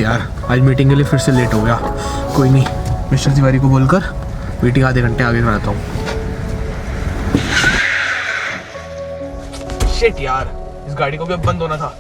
यार, आज मीटिंग के लिए फिर से लेट हो गया। कोई नहीं, मिस्टर तिवारी को बोलकर मीटिंग आधे घंटे आगे कराता हूँ। शिट यार, इस गाड़ी को भी अब बंद होना था।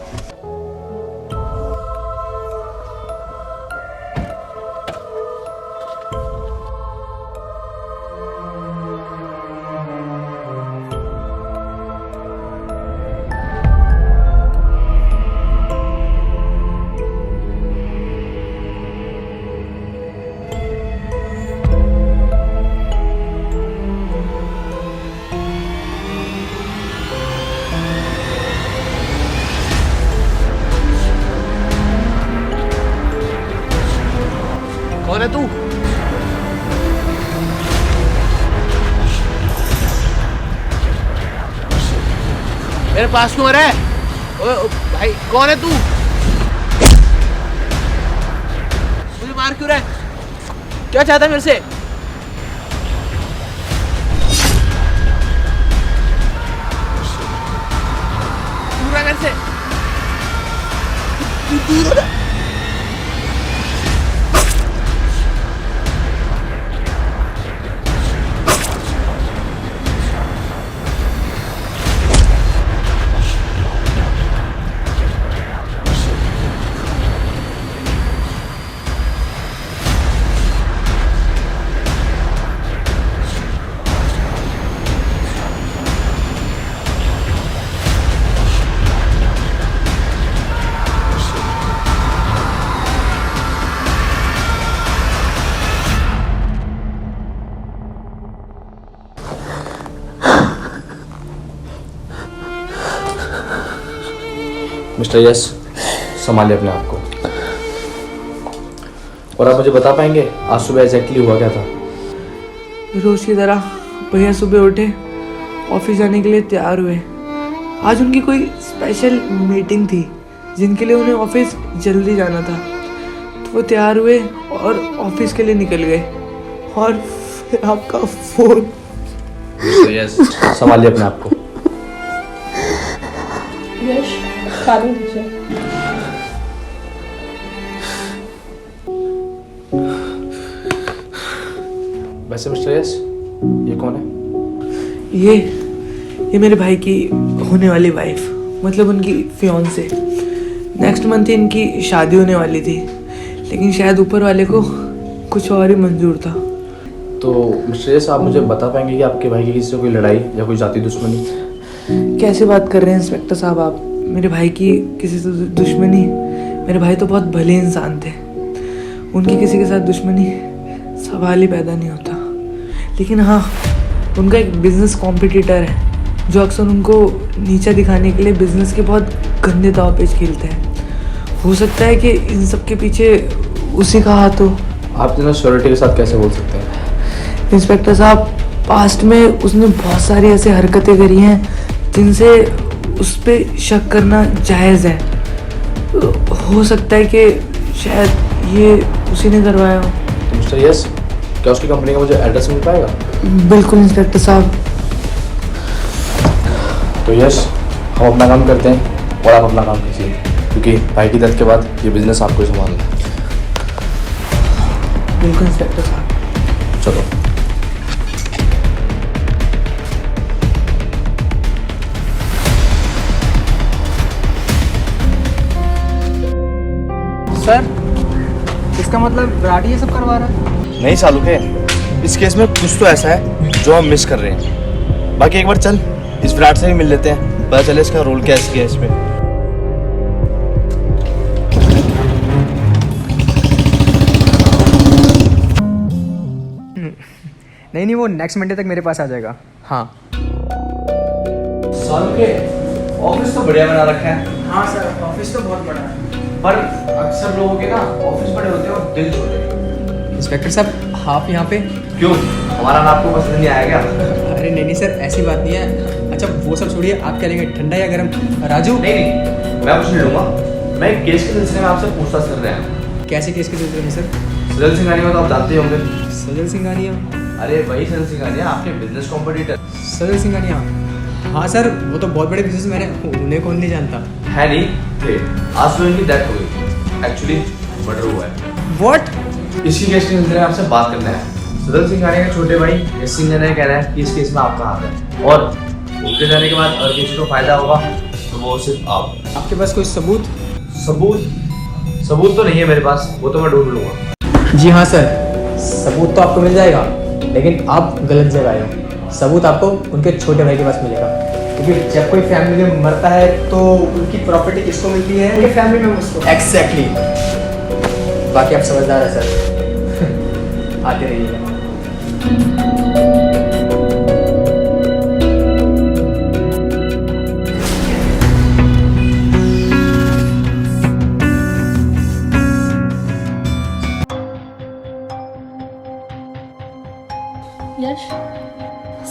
कौन है तू? मेरे पास क्यों आ रहा है? ओए भाई, कौन है तू? मुझे मार क्यों रहा है? क्या चाहता है मेरे से? दूर रह मेरे से। दूर रह। मिस्टर यस, संभालिए अपने आप को। और आप मुझे बता पाएंगे आज सुबह एग्जैक्टली हुआ क्या था? रोज की तरह भैया सुबह उठे, ऑफिस जाने के लिए तैयार हुए। आज उनकी कोई स्पेशल मीटिंग थी जिनके लिए उन्हें ऑफिस जल्दी जाना था, तो वो तैयार हुए और ऑफिस के लिए निकल गए। और फिर आपका फोन। मिस्टर यस, संभालिए अपने आप को। यश, पानी दीजिए। वैसे मिस्टर यस, ये कौन है? ये मेरे भाई की होने वाली वाइफ, मतलब उनकी फियांसे। नेक्स्ट मंथ इनकी शादी होने वाली थी, लेकिन शायद ऊपर वाले को कुछ और ही मंजूर था। तो मिस्टर यस, आप मुझे बता पाएंगे कि आपके भाई की किसी से कोई लड़ाई या कोई जाति दुश्मनी? कैसे बात कर रहे हैं इंस्पेक्टर साहब आप? मेरे भाई की किसी से दुश्मनी? मेरे भाई तो बहुत भले इंसान थे, उनकी किसी के साथ दुश्मनी सवाल ही पैदा नहीं होता। लेकिन हाँ, उनका एक बिजनेस कॉम्पिटिटर है जो अक्सर उनको नीचा दिखाने के लिए बिजनेस के बहुत गंदे दाव पेच खेलते हैं। हो सकता है कि इन सब के पीछे उसी का हाथ हो। आप इतना श्योरिटी के साथ कैसे बोल सकते हैं? इंस्पेक्टर साहब, पास्ट में उसने बहुत सारी ऐसी हरकतें करी हैं जिनसे उस पर शक करना जायज़ है। हो सकता है कि शायद ये उसी ने करवाया हो। तो मिस्टर यस, क्या उसकी कंपनी का मुझे एड्रेस मिल पाएगा? बिल्कुल इंस्पेक्टर साहब। तो यस, हम अपना काम करते हैं और आप अपना काम कीजिए, क्योंकि भाई की डेथ के बाद ये बिजनेस आपको ही संभालना है। बिल्कुल इंस्पेक्टर साहब। चलो। सर, इसका मतलब विराट ये सब करवा रहा है? नहीं सालू के, इस केस में कुछ तो ऐसा है जो हम मिस कर रहे हैं। बाकी एक बार चल इस विराट से भी मिल लेते हैं, पता चले इसका रोल क्या है इसमें। नहीं, वो नेक्स्ट मंडे तक मेरे पास आ जाएगा। हाँ सालू के, ऑफिस तो बढ़िया बना रखा है। हाँ सर, ऑफिस तो बहुत बड़ा है, पर अक्सर लोगों के ना ऑफिस बड़े होते हैं और दिल छोटे। इंस्पेक्टर साहब, आप यहाँ पे क्यों, हमारा नाम आपको पसंद नहीं आया क्या? अरे नहीं सर, ऐसी बात नहीं है। अच्छा वो सब छोड़िए, आप क्या लेंगे, ठंडा या गर्म? राजू, नहीं, मैं कुछ नहीं लूँगा। मैं एक केस के सिलसिले में आपसे पूछताछ कर रहे हैं। कैसे केस के सिलसिले में सर? सजल सिंघानिया तो आप जानते ही होंगे। सजल सिंघानिया? अरे वही सजल सिंघानिया, आपके बिजनेस कॉम्पिटिटर। सजल सिंघानिया? हाँ सर, वो तो बहुत बड़े बिजनेसमैन है, उन्हें कौन नहीं जानता। है नहीं थे, आज तो इनकी डेथ हो गई। एक्चुअली मर्डर हुआ है। व्हाट? इसी केस के सिलसिले में आपसे बात करना है। सदर सिंघानिया के छोटे भाई यश सिंह ने कह रहा है कि इस केस में आपका हाथ है और उनके जाने के बाद अगर किसी को फायदा होगा तो वो सिर्फ आप। आपके पास कोई सबूत? सबूत तो नहीं है मेरे पास, वो तो मैं ढूंढ लूंगा। जी हाँ सर, सबूत तो आपको मिल जाएगा, लेकिन आप गलत जगह आए हो। सबूत आपको उनके छोटे भाई के पास मिलेगा, क्योंकि जब कोई फैमिली में मरता है तो उनकी प्रॉपर्टी किसको मिलती है? उनके फैमिली मेंबर्स को। एग्जैक्टली। बाकी आप समझदार है सर। आते रहिएगा। यश,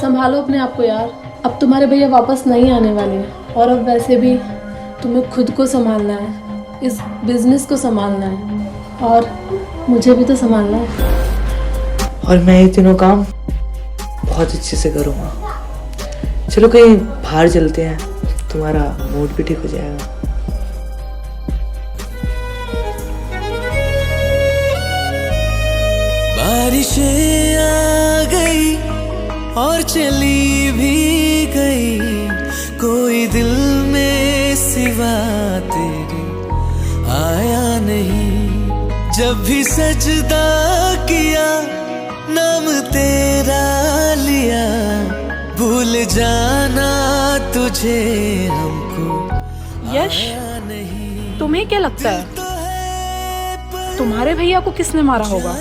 संभालो अपने आप को यार। अब तुम्हारे भैया वापस नहीं आने वाले हैं और अब वैसे भी तुम्हें खुद को संभालना है, इस बिजनेस को संभालना है और मुझे भी तो संभालना है। और मैं ये तीनों काम बहुत अच्छे से करूँगा। चलो कहीं बाहर चलते हैं, तुम्हारा मूड भी ठीक हो जाएगा। बारिशें आ गई और चली भी गई, कोई दिल में सिवा तेरे आया नहीं। जब भी सजदा किया नाम तेरा लिया, भूल जाना तुझे हमको यश, नहीं। तुम्हें क्या लगता है तुम्हारे भैया को किसने मारा होगा?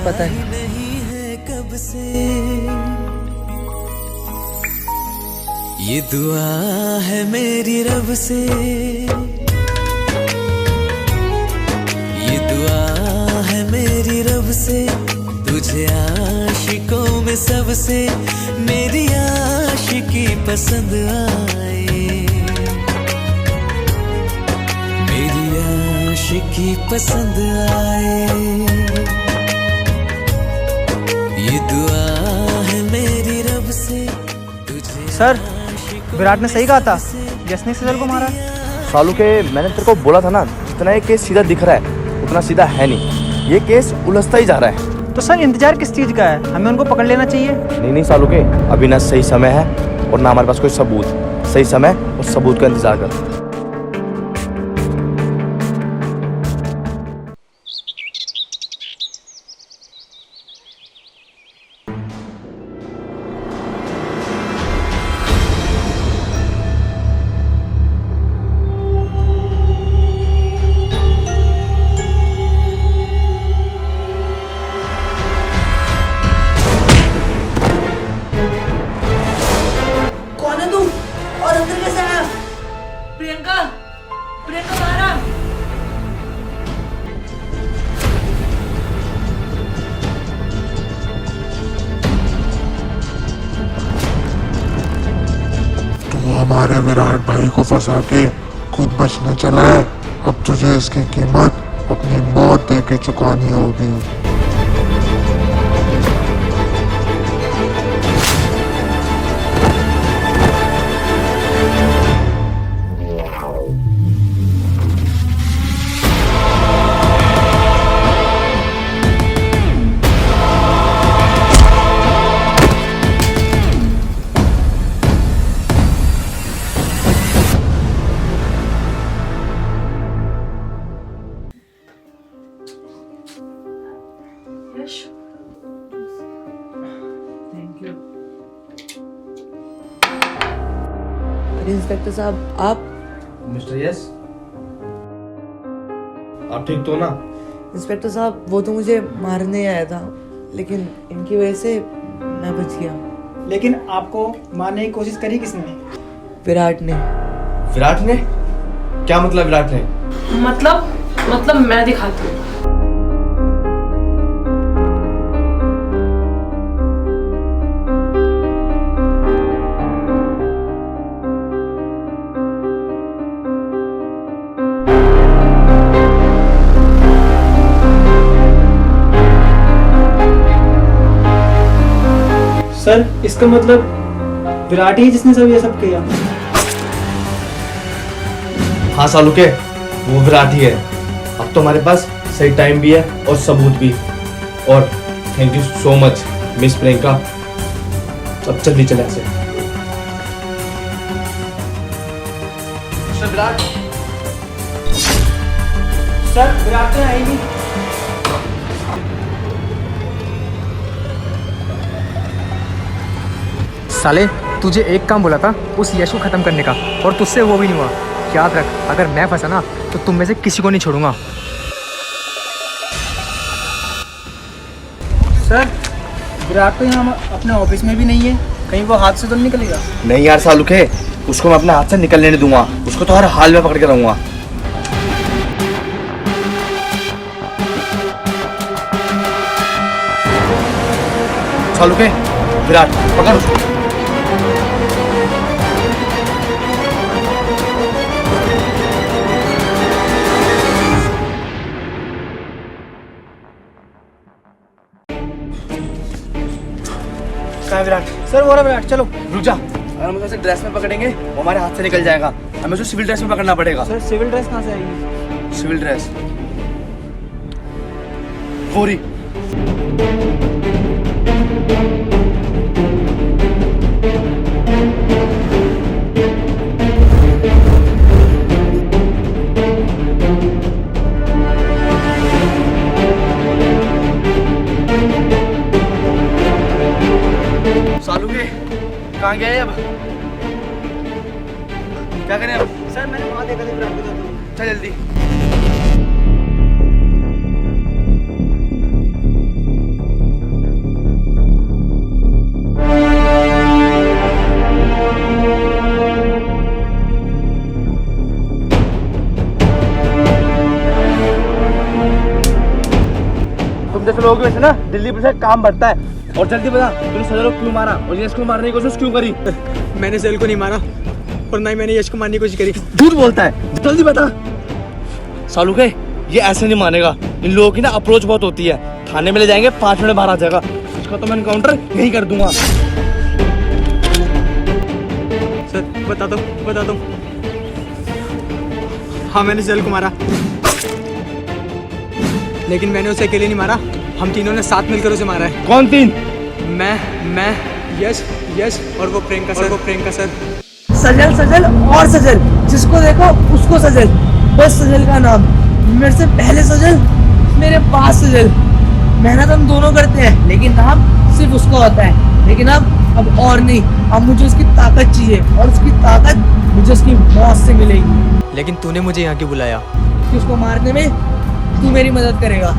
पता नहीं है कब से ये दुआ है मेरी रब से, ये दुआ है मेरी रब से, तुझे आशिकों में सबसे मेरी आशिकी पसंद आए, मेरी आशिकी पसंद आए। ये दुआ है मेरी रब से, तुझे। सर, विराट ने सही कहा था, जसने सजल को मारा। सालू के मैंने तेरे को बोला था ना, जितना ये केस सीधा दिख रहा है उतना सीधा है नहीं, ये केस उलझता ही जा रहा है। तो सर इंतजार किस चीज का है? हमें उनको पकड़ लेना चाहिए। नहीं सालू के, अभी ना सही समय है और ना हमारे पास कोई सबूत। सही समय और सबूत का इंतजार कर। प्रियंका मारा। तू हमारे विराट भाई को फंसा के खुद बचने चला है, अब तुझे इसकी कीमत अपनी मौत दे के चुकानी होगी। अरे इंस्पेक्टर साहब, आप? मिस्टर यस, आप ठीक तो ना? इंस्पेक्टर साहब, वो तो मुझे मारने आया था, लेकिन इनकी वजह से मैं बच गया। लेकिन आपको मारने की कोशिश करी किसने? विराट ने। विराट ने? क्या मतलब विराट ने? मतलब मैं दिखाती हूँ। सर, इसका मतलब विराट ही जिसने सब ये सब किया। हाँ सालू के, वो विराट ही है। अब तो हमारे पास सही टाइम भी है और सबूत भी। और thank you so much miss Priyanka. अब जल्दी चले ऐसे। विराट सर विराट तो आएगी। साले तुझे एक काम बोला था उस यश को खत्म करने का, और तुझसे वो भी नहीं हुआ। याद रख, अगर मैं फंसा ना तो तुम में से किसी को नहीं छोड़ूंगा। सर विराट तो यहाँ अपने ऑफिस में भी नहीं है, कहीं वो हाथ से तो नहीं निकलेगा? नहीं यार सालू के, उसको मैं अपने हाथ से निकलने नहीं दूंगा। उसको तो हर हाल में पकड़ के रहूंगा। सालू के, विराट पकड़ उसको। कहाँ विराट? सर वो रहा विराट, चलो। रुक जा, अगर हम उसे ड्रेस में पकड़ेंगे वो हमारे हाथ से निकल जाएगा। हमें उसे सिविल ड्रेस में पकड़ना पड़ेगा। सर सिविल ड्रेस कहाँ से आएगी? सिविल ड्रेस पूरी। सालू के कहाँ गए अब? क्या करें अब? सर मैंने वहाँ देखा था विराट को। चल जल्दी। तुम जैसे लोगों की वजह से ना दिल्ली पुलिस का काम बढ़ता है। और जल्दी बता, तूने सजल को क्यों मारा और यश को मारने की कोशिश क्यों करी? मैंने सजल को नहीं मारा और ना ही मैंने यश को मारने की कोशिश करी। झूठ बोलता है, जल्दी बता। सालू के, ये ऐसे नहीं मानेगा। इन लोगों की ना अप्रोच बहुत होती है। थाने में ले जाएंगे, 5 मिनट बाहर आ जाएगा। इसका तो मैं एनकाउंटर यही कर दूंगा। सर बता दो। हाँ मैंने सजल को मारा, लेकिन मैंने उसे अकेले नहीं मारा। हम तीनों ने साथ मिलकर उसे मारा है। कौन तीन? मैं यश और वो प्रियंका सर। सजल और सजल, जिसको देखो उसको सजल, बस सजल का नाम। मेरे से पहले सजल, मेरे पास सजल। मेहनत हम दोनों करते हैं, लेकिन नाम सिर्फ उसका होता है। लेकिन अब और नहीं, अब मुझे उसकी ताकत चाहिए, और उसकी ताकत मुझे उसकी मौत से मिलेगी। लेकिन तूने मुझे यहाँ क्यों बुलाया? कि उसको मारने में तू मेरी मदद करेगा।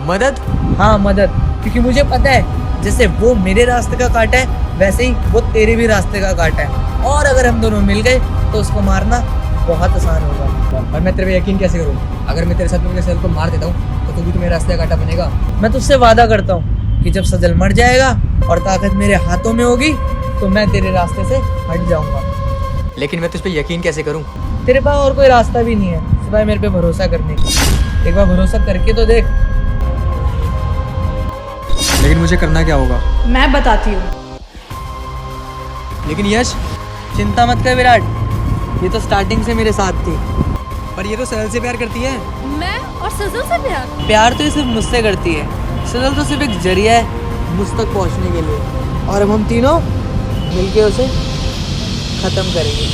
मदद? हाँ मदद, क्योंकि मुझे पता है जैसे वो मेरे रास्ते का कांटा है, वैसे ही वो तेरे भी रास्ते का कांटा है। और अगर हम दोनों मिल गए तो उसको मारना बहुत आसान होगा। और मैं तेरे पे यकीन कैसे करूँ? अगर मैं तेरे साथ मिलकर सजल को मार देता हूँ तो तू भी तो मेरे रास्ते का कांटा बनेगा। मैं तुझसे वादा करता हूँ कि जब सजल मर जाएगा और ताकत मेरे हाथों में होगी तो मैं तेरे रास्ते से हट जाऊंगा। लेकिन मैं तुझ पे यकीन कैसे करूँ? तेरे पास और कोई रास्ता भी नहीं है सिवाय मेरे पे भरोसा करने का। एक बार भरोसा करके तो देख। लेकिन मुझे करना क्या होगा? मैं बताती हूँ। लेकिन यश, चिंता मत कर विराट, ये तो स्टार्टिंग से मेरे साथ थी। पर ये तो सजल से प्यार करती है। मैं और सजल से प्यार? प्यार तो ये सिर्फ मुझसे करती है, सजल तो सिर्फ एक जरिया है मुझ तक पहुंचने के लिए। और अब हम तीनों मिलके उसे खत्म करेंगे।